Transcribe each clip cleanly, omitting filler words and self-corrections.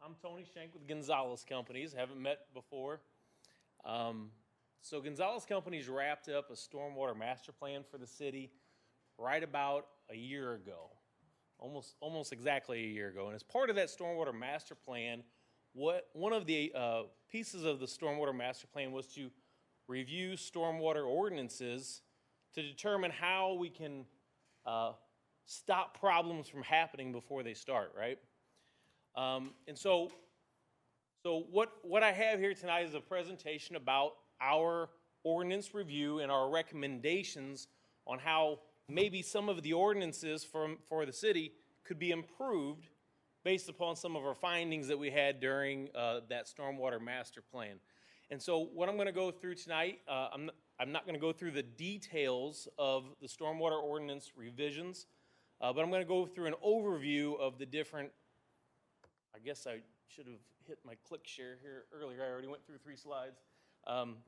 I'm Tony Schenk with Gonzalez Companies. Haven't met before. So Gonzalez Companies wrapped up a stormwater master plan for the city right about a year ago, almost exactly a year ago. And as part of that stormwater master plan, one of the pieces of the stormwater master plan was to review stormwater ordinances to determine how we can stop problems from happening before they start, right? And so what I have here tonight is a presentation about our ordinance review and our recommendations on how maybe some of the ordinances for the city could be improved based upon some of our findings that we had during that stormwater master plan. And so what I'm going to go through tonight, I'm not going to go through the details of the stormwater ordinance revisions, but I'm going to go through an overview of the different. I guess I should have hit my click share here earlier. I already went through 3 slides.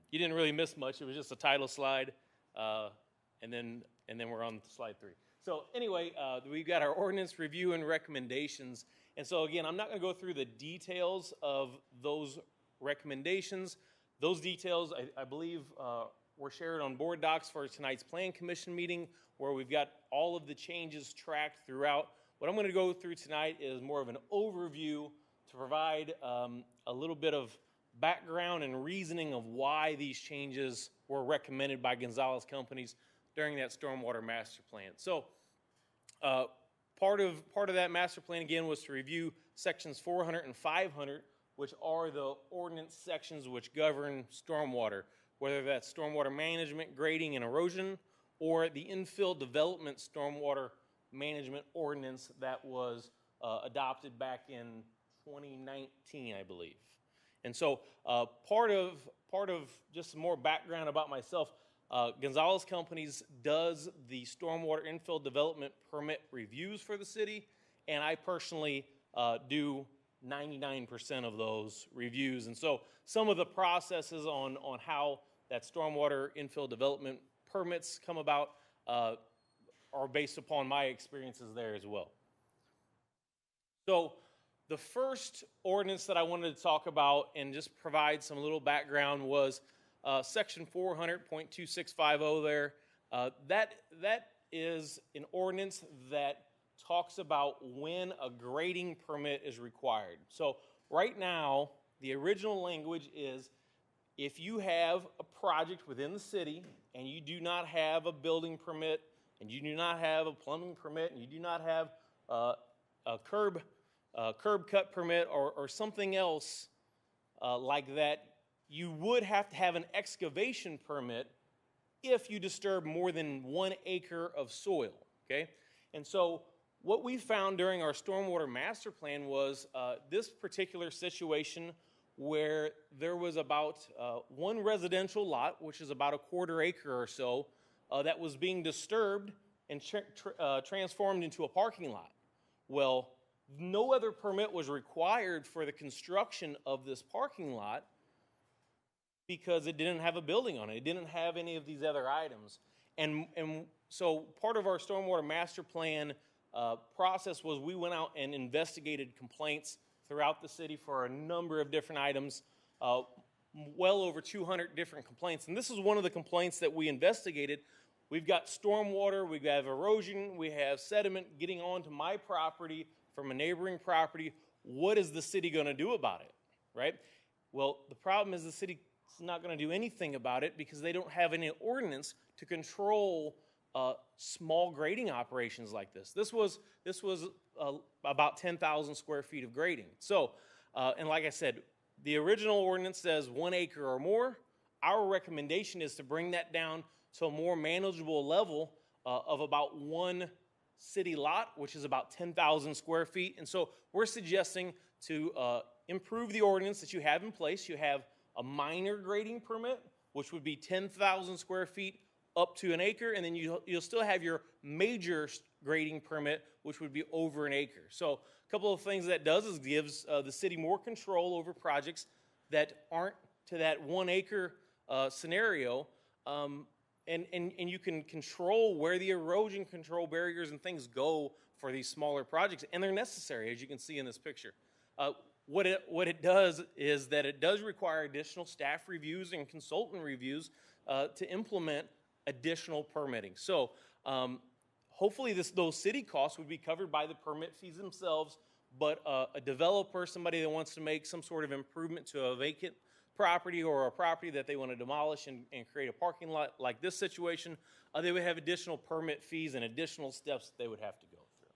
You didn't really miss much. It was just a title slide, and then we're on slide 3. So anyway, we've got our ordinance review and recommendations. And so again, I'm not going to go through the details of those recommendations. Those details, I believe, were shared on board docs for tonight's Plan Commission meeting, where we've got all of the changes tracked throughout. What I'm going to go through tonight is more of an overview to provide a little bit of background and reasoning of why these changes were recommended by Gonzalez Companies during that stormwater master plan. So part of that master plan, again, was to review sections 400 and 500, which are the ordinance sections which govern stormwater, whether that's stormwater management, grading, and erosion, or the infill development stormwater management ordinance that was adopted back in 2019, I believe. And so part of just some more background about myself, Gonzalez Companies does the stormwater infill development permit reviews for the city, and I personally do 99% of those reviews. And so some of the processes on how that stormwater infill development permits come about are based upon my experiences there as well. So the first ordinance that I wanted to talk about and just provide some little background was section 400.2650 there. That is an ordinance that talks about when a grading permit is required. So right now, the original language is if you have a project within the city and you do not have a building permit, and you do not have a plumbing permit, and you do not have a curb cut permit or something else like that, you would have to have an excavation permit if you disturb more than 1 acre of soil, okay? And so what we found during our stormwater master plan was this particular situation where there was about one residential lot, which is about a 1/4 acre or so, that was being disturbed and transformed into a parking lot. Well, no other permit was required for the construction of this parking lot because it didn't have a building on it. It didn't have any of these other items. And so part of our stormwater master plan process was we went out and investigated complaints throughout the city for a number of different items, well over 200 different complaints. And this is one of the complaints that we investigated. We've got stormwater, we have erosion, we have sediment getting onto my property from a neighboring property. What is the city going to do about it, right? Well, the problem is the city's not going to do anything about it because they don't have any ordinance to control small grading operations like this. This was about 10,000 square feet of grading. So, and like I said, the original ordinance says 1 acre or more. Our recommendation is to bring that down to a more manageable level of about 1 city lot, which is about 10,000 square feet. And so we're suggesting to improve the ordinance that you have in place. You have a minor grading permit, which would be 10,000 square feet up to 1 acre, and then you'll still have your major grading permit, which would be over 1 acre. So a couple of things that does is gives the city more control over projects that aren't to that 1 acre scenario, and you can control where the erosion control barriers and things go for these smaller projects, and they're necessary, as you can see in this picture. what it does is that it does require additional staff reviews and consultant reviews to implement additional permitting. So hopefully those city costs would be covered by the permit fees themselves, but a developer, somebody that wants to make some sort of improvement to a vacant property or a property that they want to demolish and create a parking lot like this situation, they would have additional permit fees and additional steps that they would have to go through.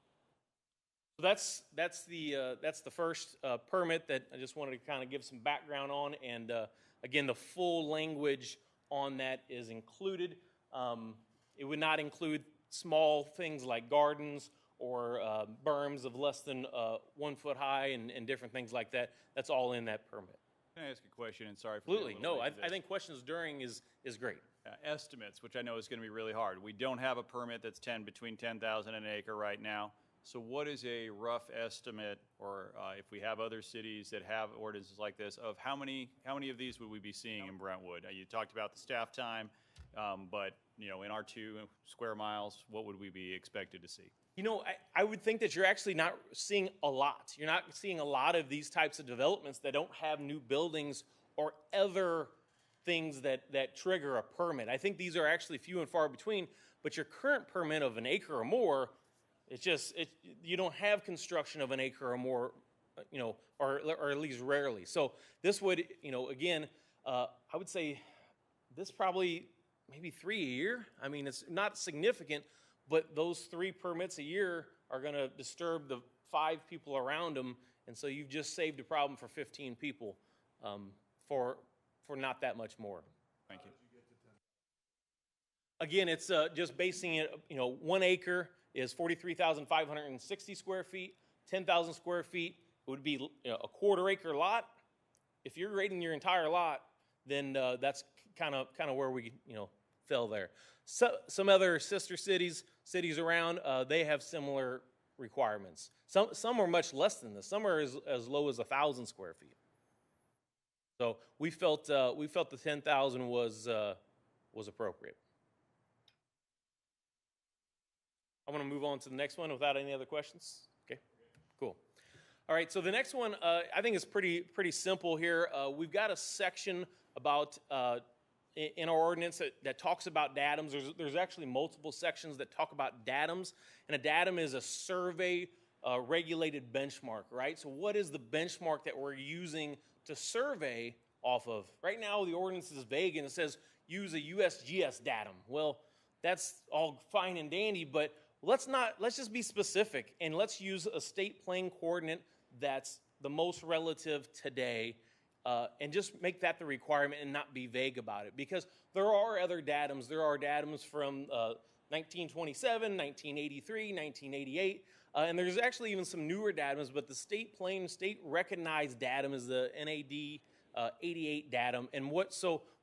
So that's the first permit that I just wanted to kind of give some background on, and again, the full language on that is included. It would not include small things like gardens or berms of less than 1 foot high and different things like that. That's all in that permit. Can I ask a question? And sorry for Absolutely. No, I think questions during is great. Estimates, which I know is going to be really hard. We don't have a permit that's between 10,000 and an acre right now. So what is a rough estimate, or if we have other cities that have ordinances like this, of how many of these would we be seeing in Brentwood? You talked about the staff time, but in our 2 square miles, what would we be expected to see? I would think that you're actually not seeing a lot. You're not seeing a lot of these types of developments that don't have new buildings or other things that trigger a permit. I think these are actually few and far between, but your current permit of an acre or more, you don't have construction of an acre or more, or at least rarely. So this would, again, I would say this probably maybe 3 a year. I mean, it's not significant, but those 3 permits a year are going to disturb the 5 people around them, and so you've just saved a problem for 15 people for not that much more. Thank you. Again, it's just basing it, 1 acre is 43,560 square feet. 10,000 square feet would be a quarter acre lot. If you're rating your entire lot, then that's kind of where we fell there. So, some other sister cities around, they have similar requirements. Some are much less than this. Some are as low as 1,000 square feet. So we felt the 10,000 was appropriate. I want to move on to the next one without any other questions. Okay, cool. All right, so the next one I think is pretty simple here. We've got a section about in our ordinance that talks about datums. There's actually multiple sections that talk about datums, and a datum is a survey regulated benchmark, right? So what is the benchmark that we're using to survey off of? Right now the ordinance is vague and it says use a USGS datum. Well, that's all fine and dandy, but let's just be specific and let's use a state plane coordinate that's the most relative today. And just make that the requirement and not be vague about it, because there are other datums. There are datums from 1927, 1983, 1988, and there's actually even some newer datums, but the state recognized datum is the NAD 88 datum. And what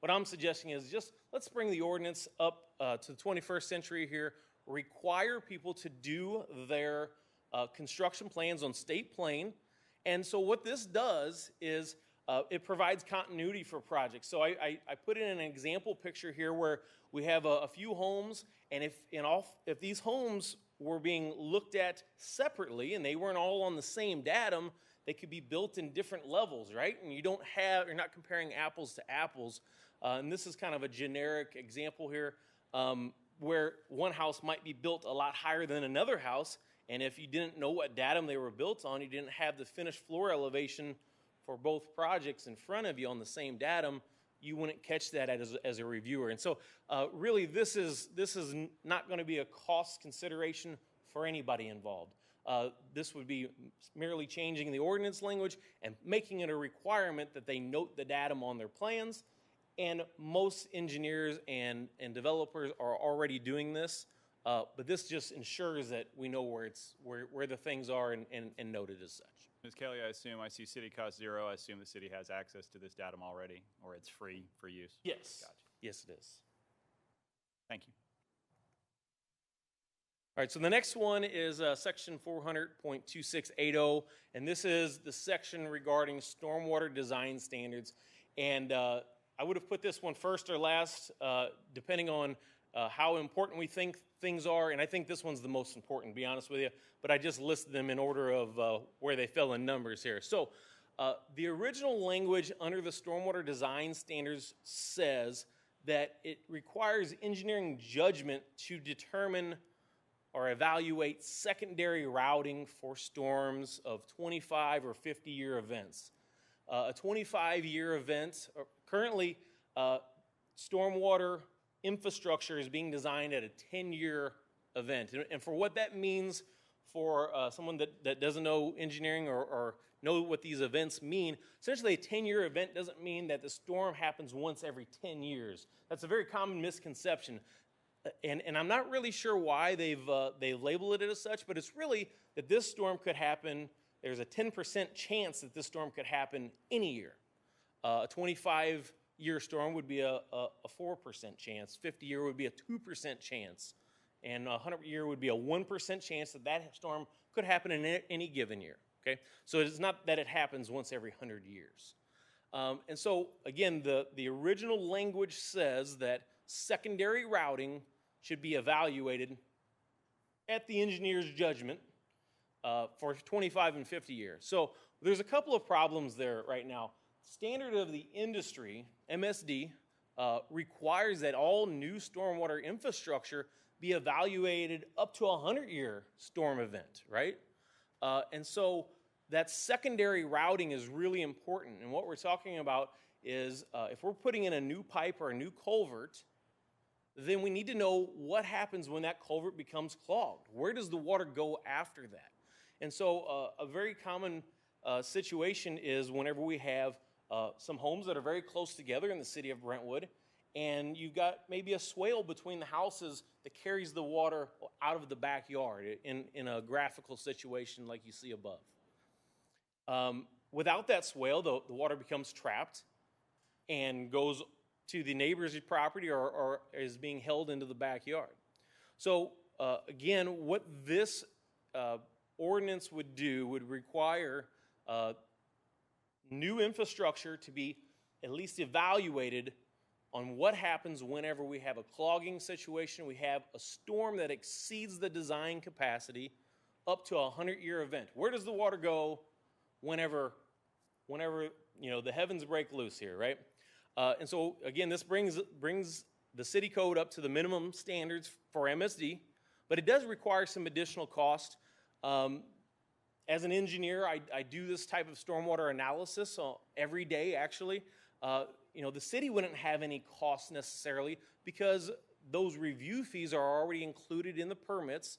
I'm suggesting is just let's bring the ordinance up to the 21st century here, require people to do their construction plans on state plane. And so what this does is it provides continuity for projects. So I put in an example picture here where we have a few homes, and if these homes were being looked at separately and they weren't all on the same datum, they could be built in different levels, right? And you're not comparing apples to apples. And this is kind of a generic example here where one house might be built a lot higher than another house, and if you didn't know what datum they were built on, you didn't have the finished floor elevation for both projects in front of you on the same datum, you wouldn't catch that as a reviewer. And so really this is not going to be a cost consideration for anybody involved. This would be merely changing the ordinance language and making it a requirement that they note the datum on their plans. And most engineers and developers are already doing this, but this just ensures that we know where the things are and noted as such. Ms. Kelly, I see city cost 0. I assume the city has access to this datum already, or it's free for use? Yes. Gotcha. Yes, it is. Thank you. All right, so the next one is section 400.2680, and this is the section regarding stormwater design standards. And I would have put this one first or last, depending on how important we think things are, and I think this one's the most important, to be honest with you, but I just listed them in order of where they fell in numbers here. So The original language under the stormwater design standards says that it requires engineering judgment to determine or evaluate secondary routing for storms of 25 or 50-year events. A 25-year event, currently stormwater infrastructure is being designed at a 10-year event. And for what that means for someone that doesn't know engineering or know what these events mean, essentially a 10-year event doesn't mean that the storm happens once every 10 years. That's a very common misconception. And I'm not really sure why they've labeled it as such, but it's really that this storm could happen. There's a 10% chance that this storm could happen any year. A 25-year storm would be a 4% chance. 50-year would be a 2% chance. And a 100-year would be a 1% chance that that storm could happen in any given year. Okay? So it's not that it happens once every 100 years. And so, again, the original language says that secondary routing should be evaluated at the engineer's judgment for 25 and 50 years. So there's a couple of problems there right now. Standard of the industry, MSD, requires that all new stormwater infrastructure be evaluated up to a 100-year storm event, right? And so that secondary routing is really important. And what we're talking about is if we're putting in a new pipe or a new culvert, then we need to know what happens when that culvert becomes clogged. Where does the water go after that? And so a very common situation is whenever we have some homes that are very close together in the city of Brentwood, and you've got maybe a swale between the houses that carries the water out of the backyard in a graphical situation like you see above. Without that swale, the water becomes trapped and goes to the neighbor's property or is being held into the backyard. So again, what this ordinance would do would require new infrastructure to be at least evaluated on what happens whenever we have a clogging situation, we have a storm that exceeds the design capacity up to a 100-year event. Where does the water go whenever the heavens break loose here, right? And so again, this brings the city code up to the minimum standards for MSD, but it does require some additional cost. As an engineer, I do this type of stormwater analysis every day, actually. The city wouldn't have any cost necessarily because those review fees are already included in the permits,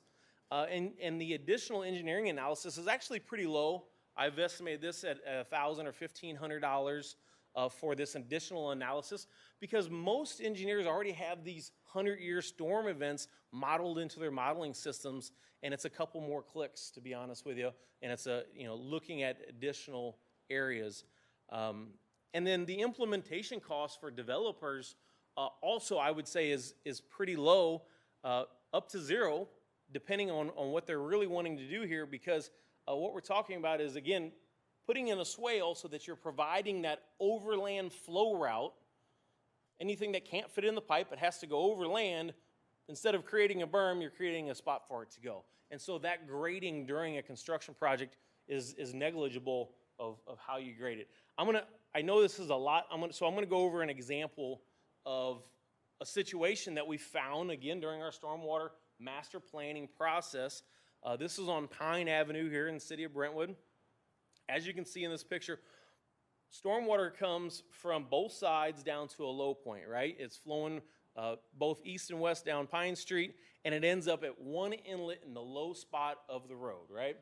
and the additional engineering analysis is actually pretty low. I've estimated this at $1,000 or $1,500 for this additional analysis because most engineers already have these 100-year storm events modeled into their modeling systems, and it's a couple more clicks, to be honest with you, and it's looking at additional areas. And then the implementation cost for developers also, I would say, is pretty low, up to zero, depending on what they're really wanting to do here, because what we're talking about is, again, putting in a swale so that you're providing that overland flow route. Anything that can't fit in the pipe, it has to go overland. Instead of creating a berm, you're creating a spot for it to go. And so that grading during a construction project is negligible of how you grade it. I know this is a lot, so I'm gonna go over an example of a situation that we found, again, during our stormwater master planning process. This is on Pine Avenue here in the city of Brentwood. As you can see in this picture, stormwater comes from both sides down to a low point, right? It's flowing both east and west down Pine Street, and it ends up at one inlet in the low spot of the road, right?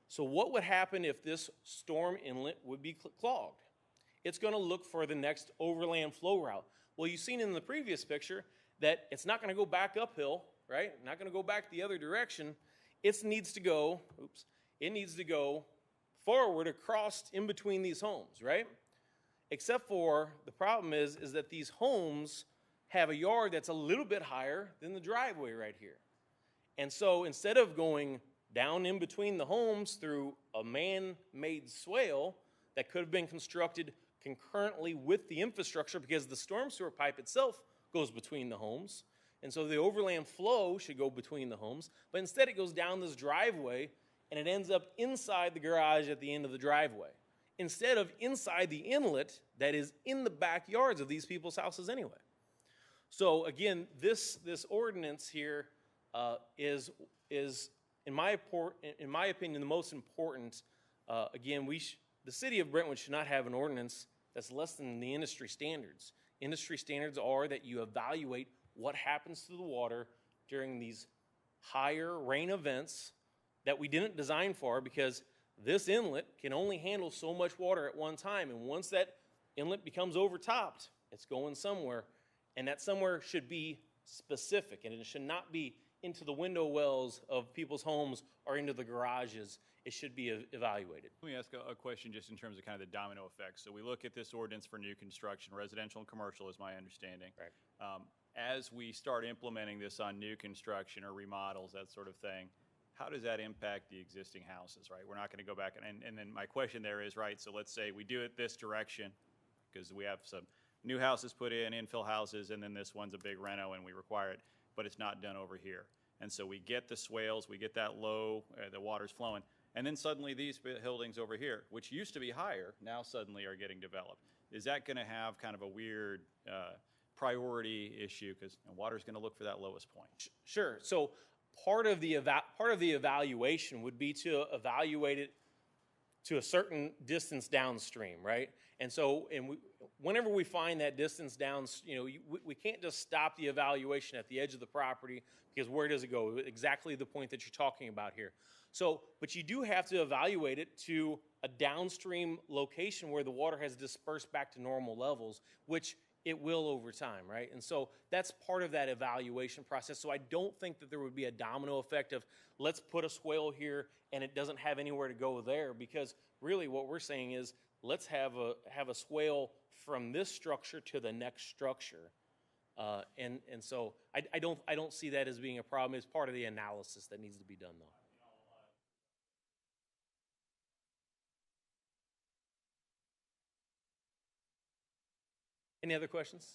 So what would happen if this storm inlet would be clogged? It's going to look for the next overland flow route. Well, you've seen in the previous picture that it's not going to go back uphill, right? Not going to go back the other direction. It needs to go forward across in between these homes, right? Except for the problem is that these homes have a yard that's a little bit higher than the driveway right here. And so instead of going down in between the homes through a man-made swale that could have been constructed concurrently with the infrastructure, because the storm sewer pipe itself goes between the homes, and so the overland flow should go between the homes, but instead it goes down this driveway and it ends up inside the garage at the end of the driveway. instead of inside the inlet that is in the backyards of these people's houses anyway. So again, this ordinance here is in my opinion the most important. Again, the city of Brentwood should not have an ordinance that's less than the industry standards. Industry standards are that you evaluate what happens to the water during these higher rain events that we didn't design for, because this inlet can only handle so much water at one time. And once that inlet becomes overtopped, it's going somewhere. And that somewhere should be specific, and it should not be into the window wells of people's homes or into the garages. It should be evaluated. Let me ask a question just in terms of kind of the domino effect. So we look at this ordinance for new construction, residential and commercial is my understanding. Right. As we start implementing this on new construction or remodels, that sort of thing, how does that impact the existing houses, right? We're not going to go back, and then my question there is, right, so let's say we do it this direction, because we have some new houses put in, infill houses, and then this one's a big reno and we require it, but it's not done over here. And so we get the swales, we get that low, the water's flowing, and then suddenly these buildings over here, which used to be higher, now suddenly are getting developed. Is that going to have kind of a weird priority issue, because water's going to look for that lowest point? Sure. So part of the evaluation would be to evaluate it to a certain distance downstream, right? And so, whenever we find that distance down, we can't just stop the evaluation at the edge of the property, because where does it go? Exactly the point that you're talking about here. So, but you do have to evaluate it to a downstream location where the water has dispersed back to normal levels, which it will over time, right? And so that's part of that evaluation process. So I don't think that there would be a domino effect of, let's put a swale here and it doesn't have anywhere to go there, because really what we're saying is, let's have a swale from this structure to the next structure. And so I don't see that as being a problem. It's part of the analysis that needs to be done, though. Any other questions?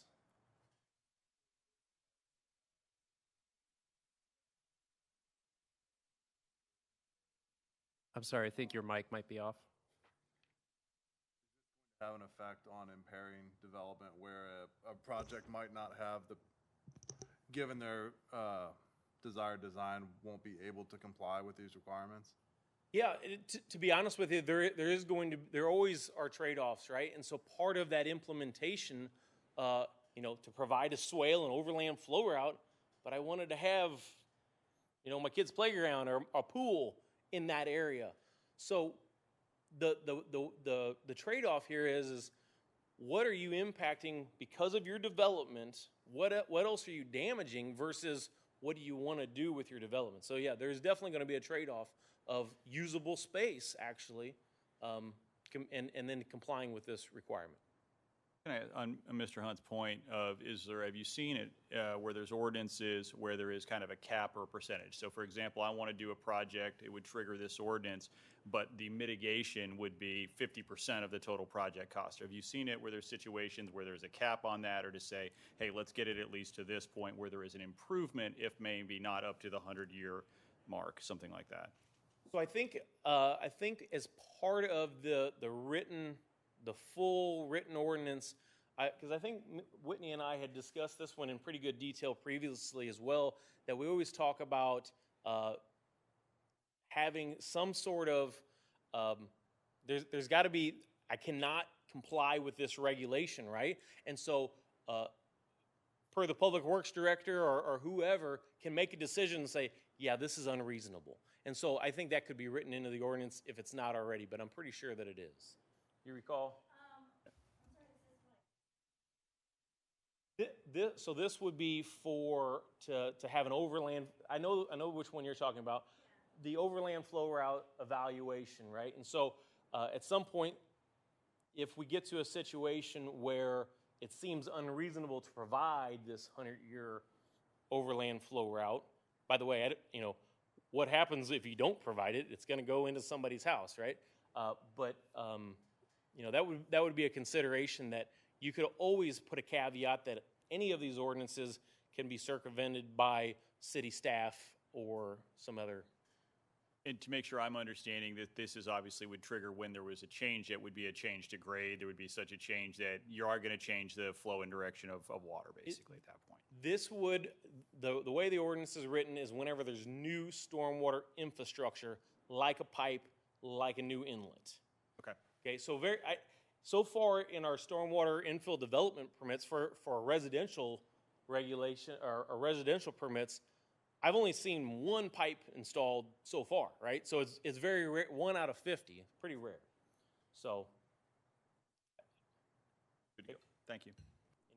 I'm sorry, I think your mic might be off. Have an effect on impairing development where a project might not have given their desired design, won't be able to comply with these requirements? Yeah, to be honest with you, there always are trade-offs, right? And so part of that implementation, to provide a swale and overland flow route, but I wanted to have, my kid's playground or a pool in that area. So the trade-off here is what are you impacting because of your development? What else are you damaging versus what do you want to do with your development? So yeah, there's definitely going to be a trade-off of usable space, actually, and then complying with this requirement. On Mr. Hunt's point of, have you seen it where there's ordinances where there is kind of a cap or a percentage? So for example, I want to do a project, it would trigger this ordinance, but the mitigation would be 50% of the total project cost. Have you seen it where there's situations where there's a cap on that, or to say, hey, let's get it at least to this point where there is an improvement, if maybe not up to the 100-year mark, something like that? So I think as part of the full written ordinance, because I think Whitney and I had discussed this one in pretty good detail previously as well, that we always talk about having some sort of, there's got to be, I cannot comply with this regulation, right? And so per the public works director or whoever can make a decision and say, yeah, this is unreasonable. And so I think that could be written into the ordinance if it's not already, but I'm pretty sure that it is. You recall? So this would be to have an overland. I know which one you're talking about. The overland flow route evaluation, right? And so at some point, if we get to a situation where it seems unreasonable to provide this 100-year overland flow route, by the way, what happens if you don't provide it? It's going to go into somebody's house, right? But that would be a consideration that you could always put a caveat that any of these ordinances can be circumvented by city staff or some other And to make sure I'm understanding that this is obviously would trigger when there was a change, it would be a change to grade. There would be such a change that you are going to change the flow and direction of water, basically, at that point. This would, the way the ordinance is written is whenever there's new stormwater infrastructure, like a pipe, like a new inlet. Okay. Okay, so so far in our stormwater infill development permits for a residential regulation or residential permits, I've only seen one pipe installed so far, right? So it's very rare, 1 out of 50, it's pretty rare. So, Good to go. Thank you.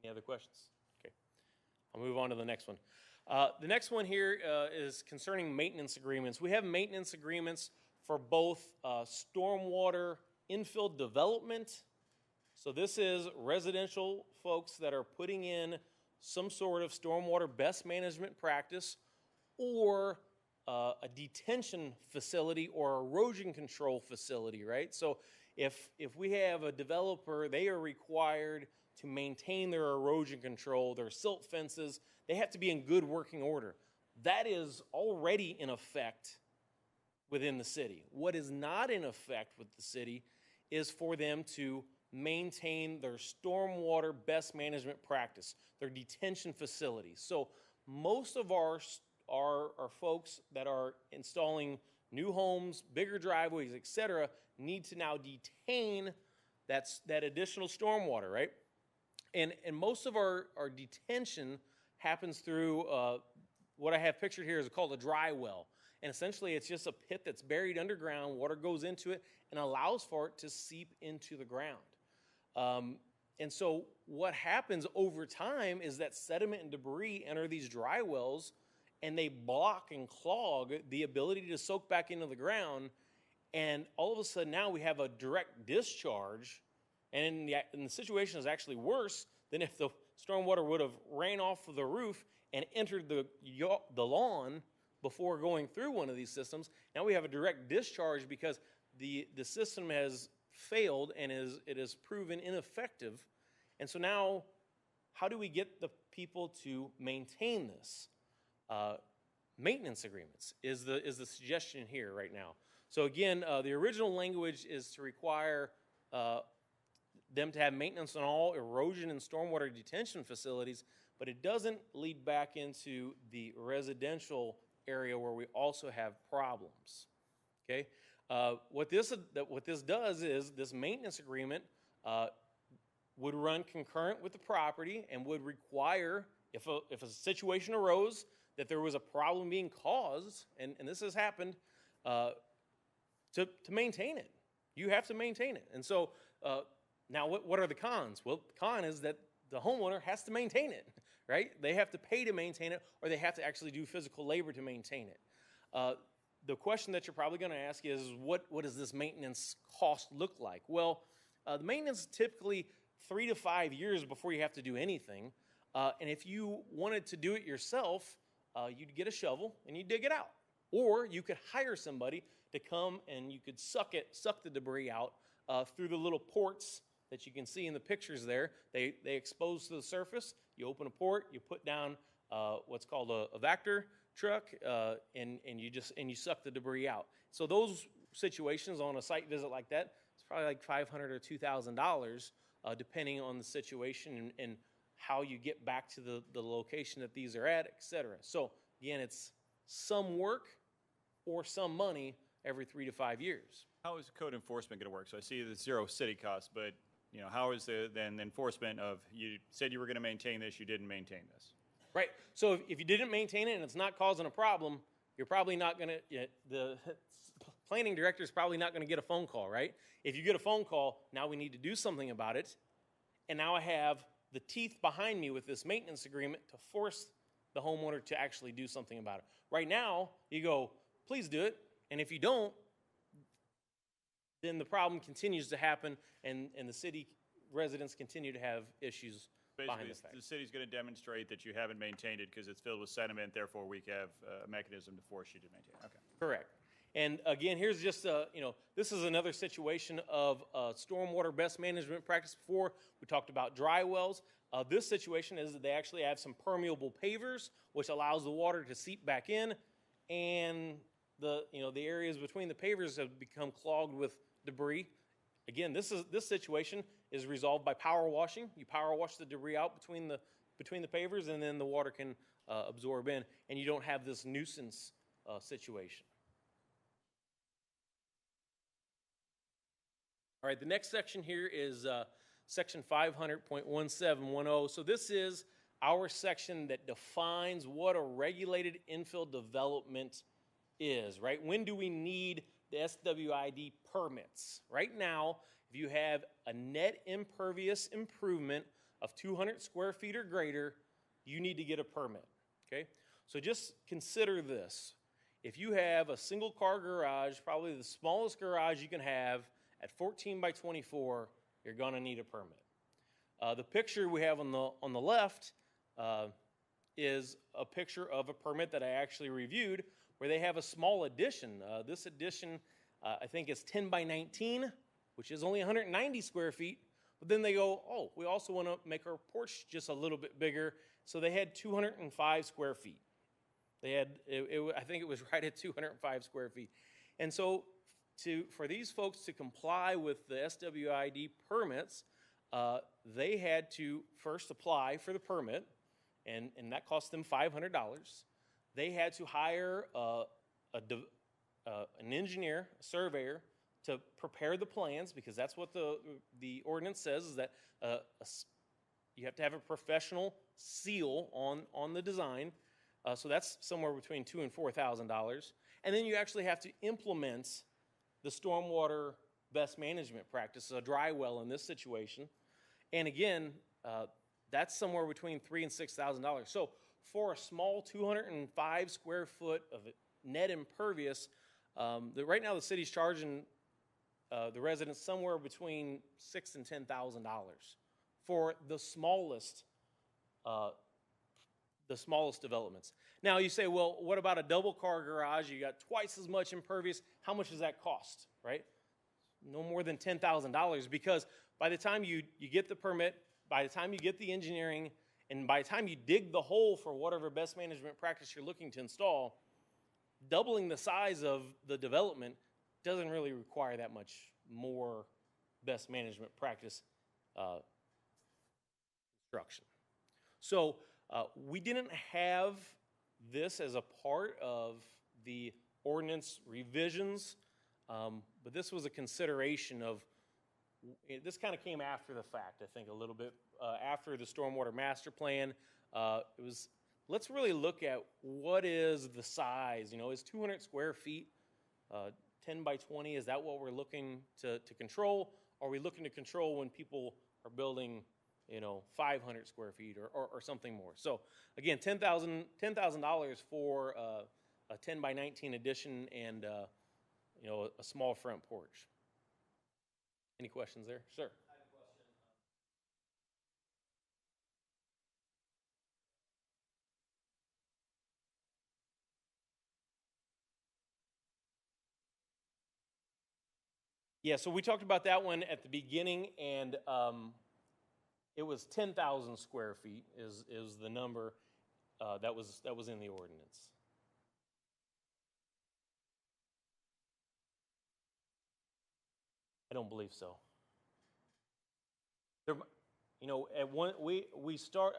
any other questions? Okay, I'll move on to the next one. The next one here is concerning maintenance agreements. We have maintenance agreements for both stormwater infill development. So this is residential folks that are putting in some sort of stormwater best management practice or a detention facility or erosion control facility, right? So if we have a developer, they are required to maintain their erosion control, their silt fences, they have to be in good working order. That is already in effect within the city. What is not in effect with the city is for them to maintain their stormwater best management practice, their detention facilities. So most of our folks that are installing new homes, bigger driveways, et cetera, need to now detain that additional stormwater, right? And most of our detention happens through what I have pictured here is called a dry well. And essentially it's just a pit that's buried underground, water goes into it and allows for it to seep into the ground. And so what happens over time is that sediment and debris enter these dry wells and they block and clog the ability to soak back into the ground. And all of a sudden now we have a direct discharge, and the situation is actually worse than if the stormwater would have ran off of the roof and entered the lawn before going through one of these systems. Now we have a direct discharge because the system has failed and it is proven ineffective. And so now, how do we get the people to maintain this? Maintenance agreements is the suggestion here right now. So again, the original language is to require them to have maintenance on all erosion and stormwater detention facilities, but it doesn't lead back into the residential area where we also have problems. Okay, what this does is this maintenance agreement would run concurrent with the property and would require, if a situation arose that there was a problem being caused, and this has happened, to maintain it. You have to maintain it. And so now what are the cons? Well, the con is that the homeowner has to maintain it, right? They have to pay to maintain it, or they have to actually do physical labor to maintain it. The question that you're probably going to ask is, what does this maintenance cost look like? Well, the maintenance is typically 3 to 5 years before you have to do anything. And if you wanted to do it yourself, you'd get a shovel and you'd dig it out. Or you could hire somebody to come and you could suck the debris out through the little ports that you can see in the pictures there. They expose to the surface. You open a port, you put down what's called a Vector truck, and you suck the debris out. So those situations on a site visit like that, it's probably like $500 or $2,000, depending on the situation and how you get back to the location that these are at, et cetera. So again, it's some work or some money every 3 to 5 years. How is code enforcement going to work? So I see the zero city costs, but how is then the enforcement of, you said you were going to maintain this, you didn't maintain this? Right. So if you didn't maintain it and it's not causing a problem, you're probably not going to, the planning director is probably not going to get a phone call, right? If you get a phone call, now we need to do something about it. And now I have the teeth behind me with this maintenance agreement to force the homeowner to actually do something about it. Right now, you go, please do it. And if you don't, then the problem continues to happen and the city residents continue to have issues behind the fact. The city's going to demonstrate that you haven't maintained it because it's filled with sediment, therefore we have a mechanism to force you to maintain it. Okay. Correct. And again, here's just, this is another situation of stormwater best management practice. Before, we talked about dry wells. This situation is that they actually have some permeable pavers, which allows the water to seep back in. And again, the areas between the pavers have become clogged with debris. Again, this situation is resolved by power washing. You power wash the debris out between the pavers, and then the water can absorb in, and you don't have this nuisance situation. All right, the next section here is section 500.1710. So this is our section that defines what a regulated infill development is, right? When do we need the SWID permits? Right now, if you have a net impervious improvement of 200 square feet or greater, you need to get a permit, okay? So just consider this. If you have a single car garage, probably the smallest garage you can have at 14 by 24, you're gonna need a permit. The picture we have on the left is a picture of a permit that I actually reviewed where they have a small addition. This addition, I think is 10 by 19, which is only 190 square feet. But then they go, oh, we also want to make our porch just a little bit bigger. So they had 205 square feet. They had, I think it was right at 205 square feet. And so for these folks to comply with the SWID permits, they had to first apply for the permit, and that cost them $500. They had to hire an engineer, a surveyor, to prepare the plans, because that's what the ordinance says, is that you have to have a professional seal on the design. So that's somewhere between $2,000 and $4,000. And then you actually have to implement the stormwater best management practice, a dry well in this situation. And again, that's somewhere between $3,000 and $6,000. So for a small 205 square foot of net impervious, right now the city's charging the residents somewhere between $6,000 and $10,000 for the smallest developments. Now you say, well, what about a double car garage? You got twice as much impervious. How much does that cost, right? No more than $10,000, because by the time you get the permit, by the time you get the engineering, and by the time you dig the hole for whatever best management practice you're looking to install, doubling the size of the development doesn't really require that much more best management practice construction. So we didn't have this as a part of the ordinance revisions, but this was a consideration of, this kind of came after the fact, I think, a little bit after the stormwater master plan. It was, let's really look at what is the size. You know, is 200 square feet, 10 by 20, is that what we're looking to control? Are we looking to control when people are building, 500 square feet or something more? So again, $10,000 for a 10 by 19 addition and a small front porch. Any questions there? Sir. I have a question. Yeah, so we talked about that one at the beginning, and it was 10,000 square feet is the number that was in the ordinance. I don't believe so. There, at one we start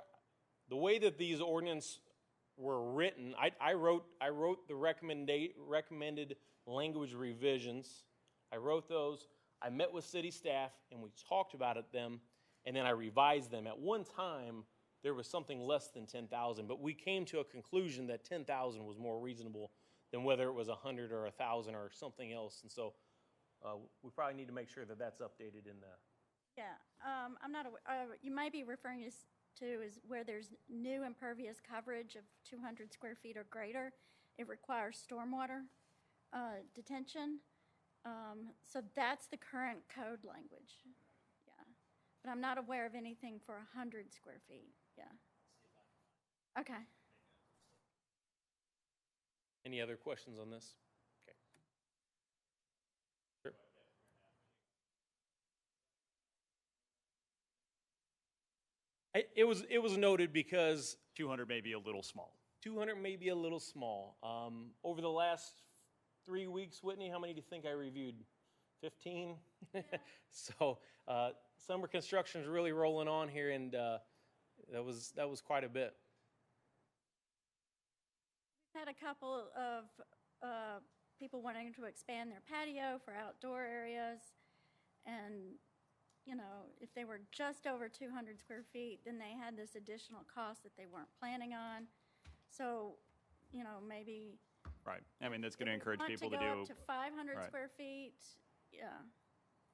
the way that these ordinances were written. I wrote the recommended language revisions. I wrote those. I met with city staff and we talked about them, and then I revised them. At one time, there was something less than 10,000, but we came to a conclusion that 10,000 was more reasonable than whether it was 100 or 1,000 or something else. And so we probably need to make sure that that's updated in the. Yeah, I'm not aware. You might be referring to is where there's new impervious coverage of 200 square feet or greater. It requires stormwater detention. So that's the current code language. Yeah, but I'm not aware of anything for 100 square feet. Yeah. Okay. Any other questions on this? Okay. Sure. It was noted because 200 may be a little small. 200 may be a little small. Over the last 3 weeks, Whitney, how many do you think I reviewed? 15? So summer construction is really rolling on here, and that was quite a bit. We've had a couple of people wanting to expand their patio for outdoor areas, and you know, if they were just over 200 square feet, then they had this additional cost that they weren't planning on. So, you know, maybe Right. I mean, that's going to encourage people to go do. up to 500 Right. square feet. Yeah. Going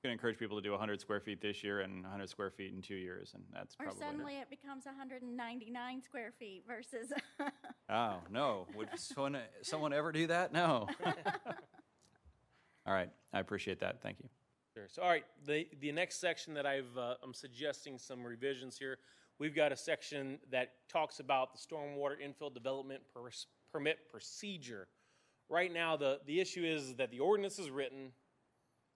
to encourage people to do 100 square feet this year and 100 square feet in 2 years, and that's Or probably suddenly it becomes 199 square feet versus. Oh, no. Would someone ever do that? No. All right. I appreciate that. Thank you. Sure. So, all right, the next section that I'm suggesting some revisions here. We've got a section that talks about the stormwater infill development permit procedure. Right now, the issue is that the ordinance is written,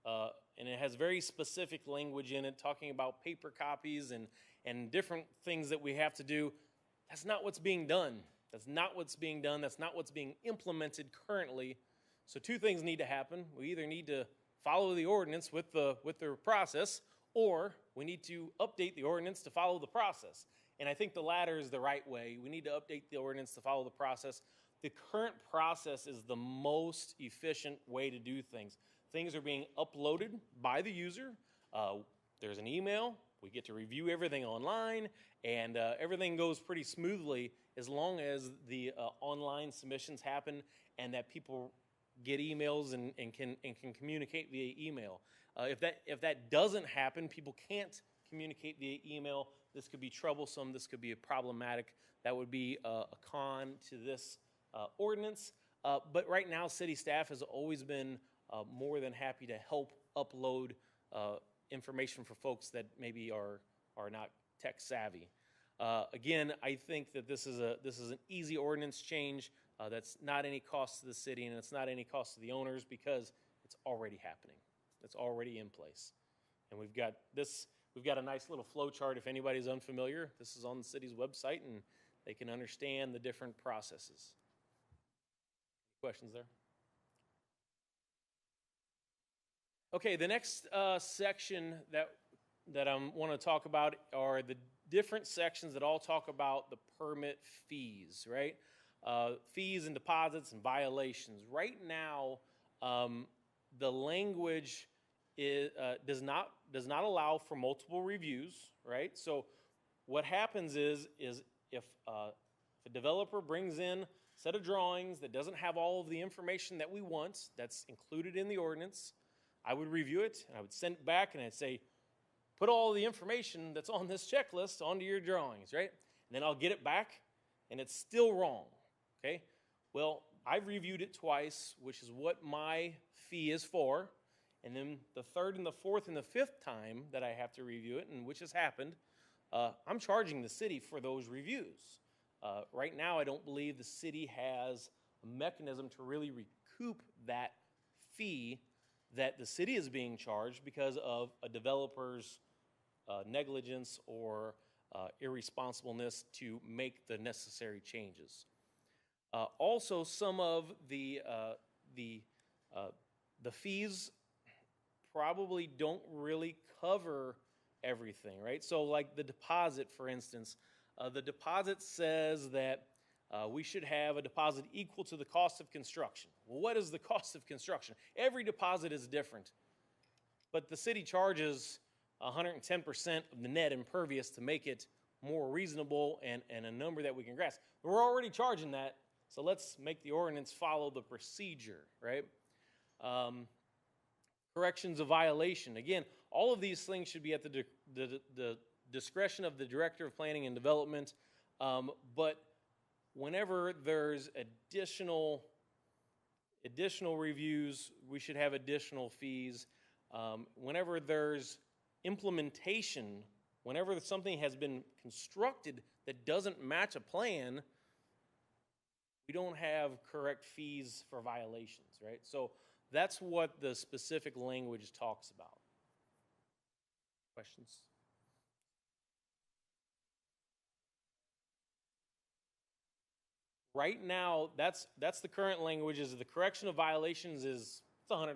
and it has very specific language in it talking about paper copies and different things that we have to do. That's not what's being done. That's not what's being done. That's not what's being implemented currently. So two things need to happen. We either need to follow the ordinance with the process, or we need to update the ordinance to follow the process. And I think the latter is the right way. We need to update the ordinance to follow the process. The current process is the most efficient way to do things. Things are being uploaded by the user. There's an email. We get to review everything online, and everything goes pretty smoothly as long as the online submissions happen and that people get emails and can communicate via email. If that doesn't happen, people can't communicate via email. This could be troublesome. This could be problematic. That would be a con to this ordinance. But right now, city staff has always been more than happy to help upload information for folks that maybe are not tech savvy. Again, I think that this is an easy ordinance change. That's not any cost to the city, and it's not any cost to the owners because it's already happening. It's already in place. And we've got a nice little flow chart if anybody's unfamiliar. This is on the city's website, and they can understand the different processes. Questions there? Okay, the next section that I want to talk about are the different sections that all talk about the permit fees, right? Fees and deposits and violations. Right now, the language does not allow for multiple reviews, right? So what happens is if a developer brings in a set of drawings that doesn't have all of the information that we want, that's included in the ordinance, I would review it, and I would send it back, and I'd say, put all the information that's on this checklist onto your drawings, right? And then I'll get it back, and it's still wrong, okay? Well, I've reviewed it twice, which is what my fee is for, and then the third and the fourth and the fifth time that I have to review it, and which has happened, I'm charging the city for those reviews. Right now, I don't believe the city has a mechanism to really recoup that fee that the city is being charged because of a developer's negligence or irresponsibleness to make the necessary changes. Also, some of the fees probably don't really cover everything, right? So like the deposit, for instance, the deposit says that we should have a deposit equal to the cost of construction. Well, what is the cost of construction? Every deposit is different, but the city charges 110% of the net impervious to make it more reasonable and a number that we can grasp. We're already charging that, so let's make the ordinance follow the procedure, right? Corrections of violation. Again, all of these things should be at the discretion of the Director of Planning and Development, but whenever there's additional reviews, we should have additional fees. Whenever there's implementation, whenever something has been constructed that doesn't match a plan, we don't have correct fees for violations, right? So that's what the specific language talks about. Questions? Right now, that's the current language, is the correction of violations is, it's $100.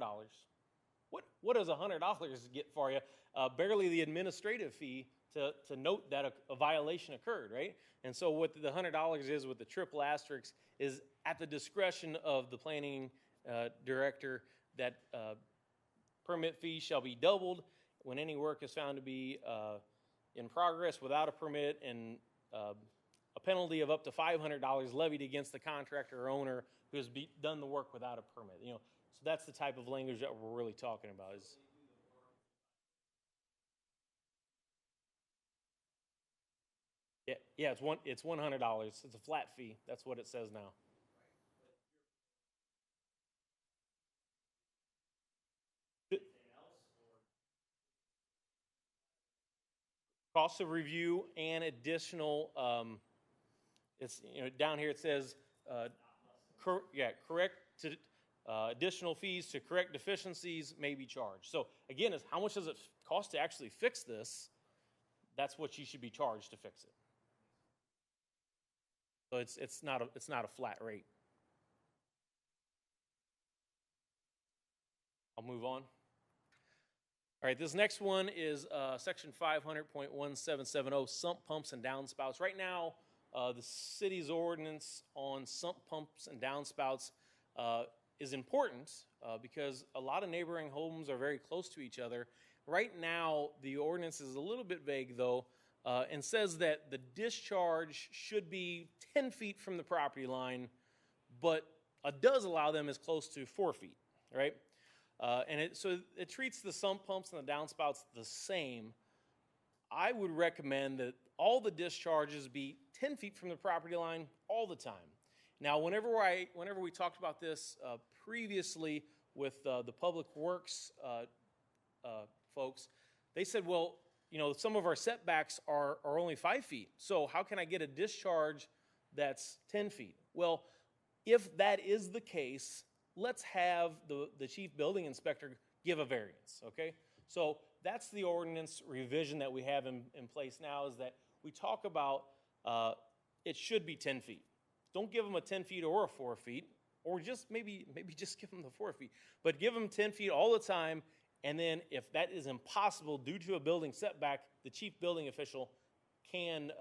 What does $100 get for you? Barely the administrative fee to note that a violation occurred, right? And so what the $100 is with the triple asterisk is at the discretion of the planning director, that permit fee shall be doubled when any work is found to be in progress without a permit, and a penalty of up to $500 levied against the contractor or owner who has done the work without a permit. So that's the type of language that we're really talking about. It's $100. It's a flat fee. That's what it says now. Cost of review and additional, it's, down here it says, correct to, additional fees to correct deficiencies may be charged. So again, how much does it cost to actually fix this? That's what you should be charged to fix it. So it's not a flat rate. I'll move on. All right, this next one is section 500.1770, sump pumps and downspouts. Right now, the city's ordinance on sump pumps and downspouts is important because a lot of neighboring homes are very close to each other. Right now, the ordinance is a little bit vague, though, and says that the discharge should be 10 feet from the property line, but does allow them as close to 4 feet, right? So it treats the sump pumps and the downspouts the same. I would recommend that all the discharges be 10 feet from the property line all the time. Now, whenever we talked about this previously with the Public Works folks, they said, well, some of our setbacks are only 5 feet. So how can I get a discharge that's 10 feet? Well, if that is the case, let's have the chief building inspector give a variance, okay? So that's the ordinance revision that we have in place now, is that we talk about it should be 10 feet. Don't give them a 10 feet or a 4 feet, or just maybe just give them the 4 feet. But give them 10 feet all the time, and then if that is impossible due to a building setback, the chief building official can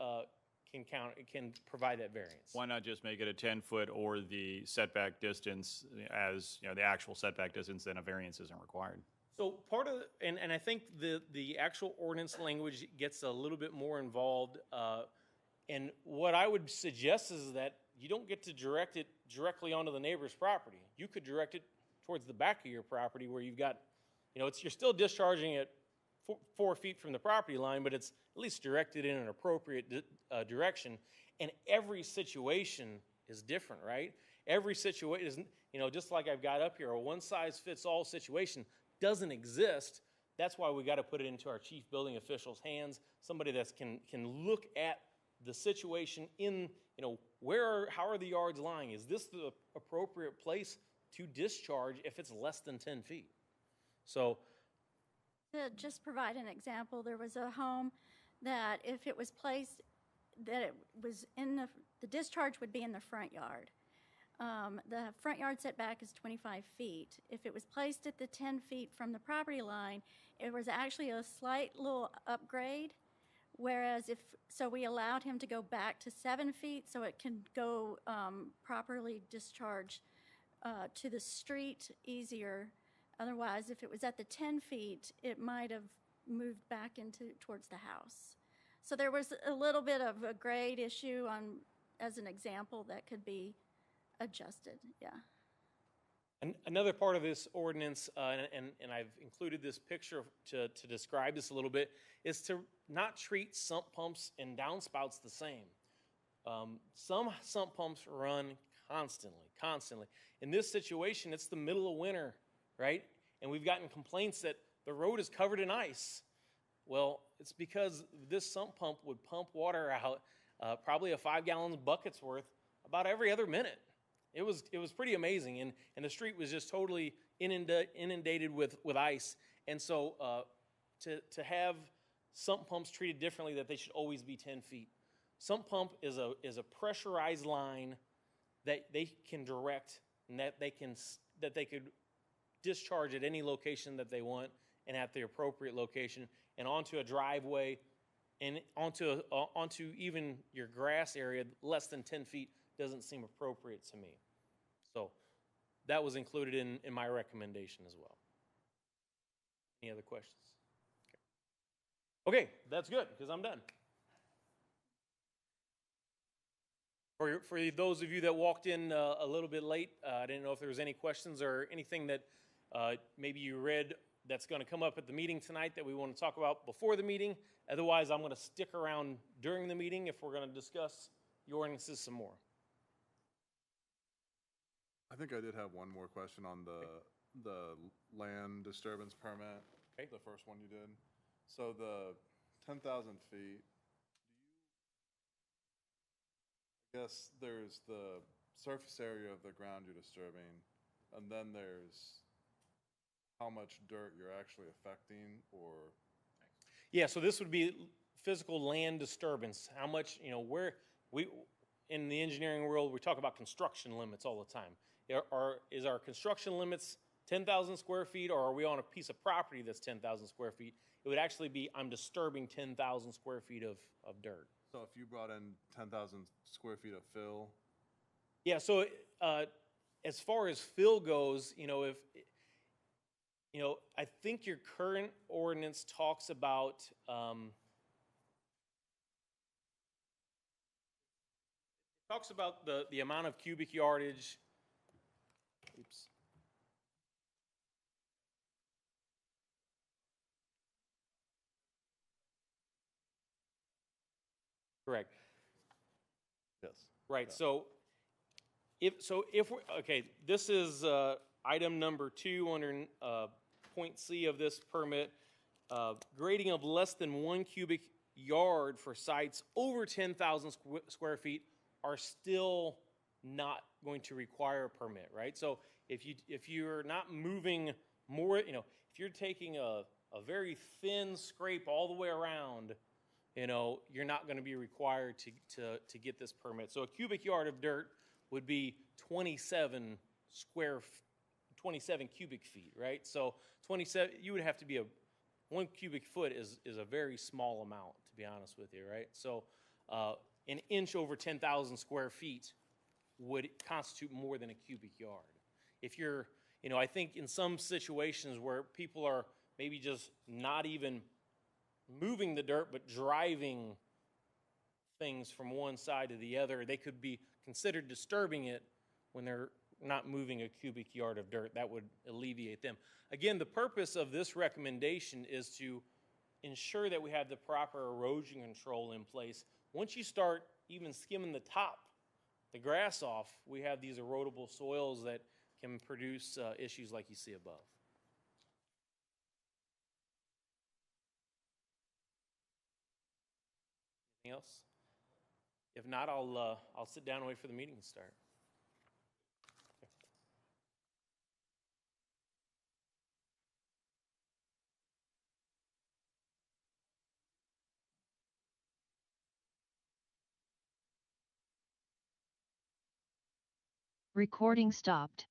provide that variance. Why not just make it a 10-foot or the setback distance as, the actual setback distance, then a variance isn't required? So part of, and I think the actual ordinance language gets a little bit more involved, and what I would suggest is that you don't get to direct it directly onto the neighbor's property. You could direct it towards the back of your property where you've got, you're still discharging it 4 feet from the property line, but it's at least directed in an appropriate direction. And every situation is different, right? Every situation is, just like I've got up here, a one-size-fits-all situation doesn't exist. That's why we got to put it into our chief building official's hands, somebody that can look at the situation in, how are the yards lying? Is this the appropriate place to discharge if it's less than 10 feet? So, to just provide an example, there was a home that if it was placed, that it was the discharge would be in the front yard. The front yard setback is 25 feet. If it was placed at the 10 feet from the property line, it was actually a slight little upgrade, whereas so we allowed him to go back to 7 feet so it can go properly discharge to the street easier. Otherwise, if it was at the 10 feet, it might have moved back towards the house. So there was a little bit of a grade issue as an example that could be adjusted, yeah. Another part of this ordinance, and I've included this picture to describe this a little bit, is to not treat sump pumps and downspouts the same. Some sump pumps run constantly. In this situation, it's the middle of winter, right? And we've gotten complaints that the road is covered in ice. Well, it's because this sump pump would pump water out, probably a 5-gallon bucket's worth, about every other minute. It was pretty amazing, and the street was just totally inundated with ice. And so to have sump pumps treated differently, that they should always be 10 feet. Sump pump is a pressurized line that they can direct and that they could discharge at any location that they want and at the appropriate location and onto a driveway and onto even your grass area less than 10 feet doesn't seem appropriate to me. So that was included in my recommendation as well. Any other questions? Okay, that's good because I'm done. For those of you that walked in a little bit late, I didn't know if there was any questions or anything that maybe you read that's going to come up at the meeting tonight that we want to talk about before the meeting. Otherwise, I'm going to stick around during the meeting if we're going to discuss the ordinances some more. I think I did have one more question on the land disturbance permit. Okay. The first one you did. So the 10,000 feet, I guess there's the surface area of the ground you're disturbing, and then there's how much dirt you're actually affecting, or? Yeah, so this would be physical land disturbance. How much, where we, in the engineering world, we talk about construction limits all the time. Is our construction limits 10,000 square feet, or are we on a piece of property that's 10,000 square feet? It would actually be, I'm disturbing 10,000 square feet of dirt. So if you brought in 10,000 square feet of fill? Yeah, so as far as fill goes, if, I think your current ordinance talks about, the amount of cubic yardage. Oops. Correct. Yes. Right. Yeah. So if we're okay, this is item number 2 under point C of this permit. Grading of less than 1 cubic yard for sites over 10,000 square feet are still not going to require a permit, right? So if you're not moving more, if you're taking a very thin scrape all the way around, you're not going to be required to get this permit. So a cubic yard of dirt would be 27 cubic feet, right? So 27, you would have to be 1 cubic foot is a very small amount, to be honest with you, right? So an inch over 10,000 square feet would constitute more than a cubic yard. If you're, I think in some situations where people are maybe just not even moving the dirt, but driving things from one side to the other, they could be considered disturbing it when they're not moving a cubic yard of dirt. That would alleviate them. Again, the purpose of this recommendation is to ensure that we have the proper erosion control in place. Once you start even skimming the grass off, we have these erodible soils that can produce issues like you see above. Anything else? If not, I'll sit down and wait for the meeting to start. Recording stopped.